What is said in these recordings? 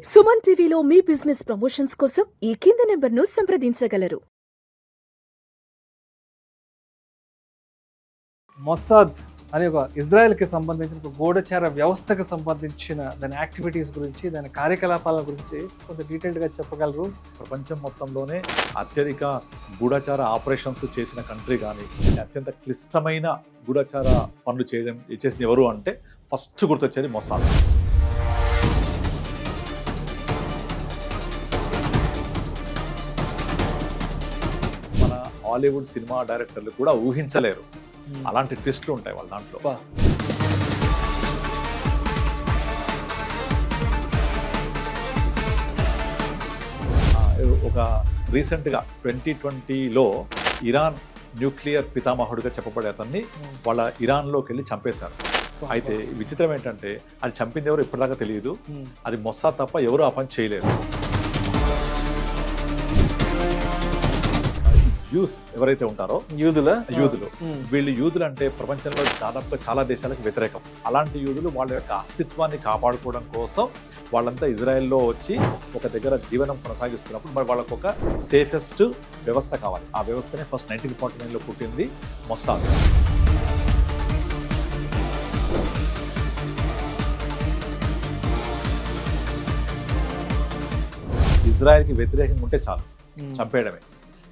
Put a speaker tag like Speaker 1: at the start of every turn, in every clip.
Speaker 1: సుమన్ టీవీలో మీ business promotions కోసం ఈ కింది నెంబర్ను సంప్రదించగలరు.
Speaker 2: మొసాద్ అనే ఒక ఇజ్రాయెల్కి సంబంధించిన ఒక గూఢచార వ్యవస్థకు సంబంధించిన దాని యాక్టివిటీస్ గురించి, దాని కార్యకలాపాల గురించి కొంత డీటెయిల్డ్గా చెప్పగలరు?
Speaker 3: ప్రపంచం మొత్తంలోనే అత్యధిక గూఢచార ఆపరేషన్స్ చేసిన కంట్రీ కానీ, అత్యంత క్లిష్టమైన గూఢచార పనులు చేసింది ఎవరు అంటే ఫస్ట్ గుర్తొచ్చేది మొసాద్. మన హాలీవుడ్ సినిమా డైరెక్టర్లు కూడా ఊహించలేరు అలాంటి ట్విస్ట్లు ఉంటాయి వాళ్ళ దాంట్లో. ఒక రీసెంట్గా 2020లో ఇరాన్ న్యూక్లియర్ పితామహుడిగా చెప్పబడే అతన్ని వాళ్ళ ఇరాన్లోకి వెళ్ళి చంపేశారు. అయితే విచిత్రం ఏంటంటే అది చంపింది ఎవరు ఇప్పటిదాకా తెలియదు. అది మొసాద్ తప్ప ఎవరు ఆ పని చేయలేరు. యూస్ ఎవరైతే ఉంటారో యూదులు వీళ్ళు యూదులు అంటే ప్రపంచంలో దాదాపుగా చాలా దేశాలకు వ్యతిరేకం. అలాంటి యూదులు వాళ్ళ యొక్క అస్తిత్వాన్ని కాపాడుకోవడం కోసం వాళ్ళంతా ఇజ్రాయెల్లో వచ్చి ఒక దగ్గర జీవనం కొనసాగిస్తున్నప్పుడు మరి వాళ్ళకు ఒక సేఫెస్ట్ వ్యవస్థ కావాలి. ఆ వ్యవస్థనే ఫస్ట్ 1949లో పుట్టింది మొసాద్. ఇజ్రాయెల్కి వ్యతిరేకంగా ఉంటే చాలు చంపేయడమే,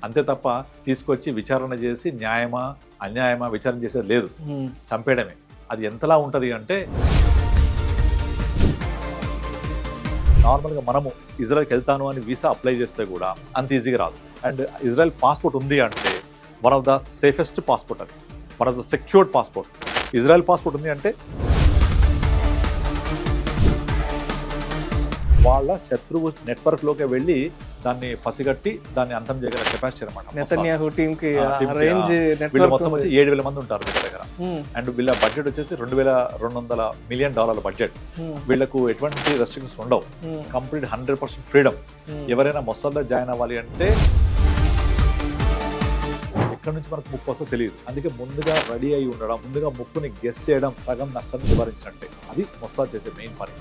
Speaker 3: అంతే తప్ప తీసుకొచ్చి విచారణ చేసి న్యాయమా అన్యాయమా విచారణ చేసేది లేదు, చంపేయడమే. అది ఎంతలా ఉంటుంది అంటే నార్మల్గా మనము ఇజ్రాయెల్కి వెళ్తాను అని వీసా అప్లై చేస్తే కూడా అంత ఈజీగా రాదు. అండ్ ఇజ్రాయెల్ పాస్పోర్ట్ ఉంది అంటే one of the safest passport, అది one of the secured passport. Israel passport ఉంది అంటే వాళ్ళ శత్రువు నెట్వర్క్లోకి వెళ్ళి దాన్ని పసిగట్టి దాన్ని అంతం చేయగల కెపాసిటీ అనమాట. వీళ్ళు మొత్తం వచ్చి 7,000 మంది ఉంటారు వీళ్ళ దగ్గర. అండ్ వీళ్ళ బడ్జెట్ వచ్చేసి $2,200 మిలియన్ బడ్జెట్. వీళ్ళకు ఎటువంటి రెస్ట్రిక్షన్స్ ఉండవు, కంప్లీట్ 100% ఫ్రీడమ్. ఎవరైనా మొసాద్లో జాయిన్ అవ్వాలి అంటే ఎక్కడి నుంచి మనకు ముప్పు వస్తుందో తెలియదు. అందుకే ముందుగా రెడీ అయి ఉండడం, ముందుగా ముప్పుని గెస్ చేయడం సగం నష్టాన్ని నివారించినట్టే. అది మొసాద్ చేసే మెయిన్ పని.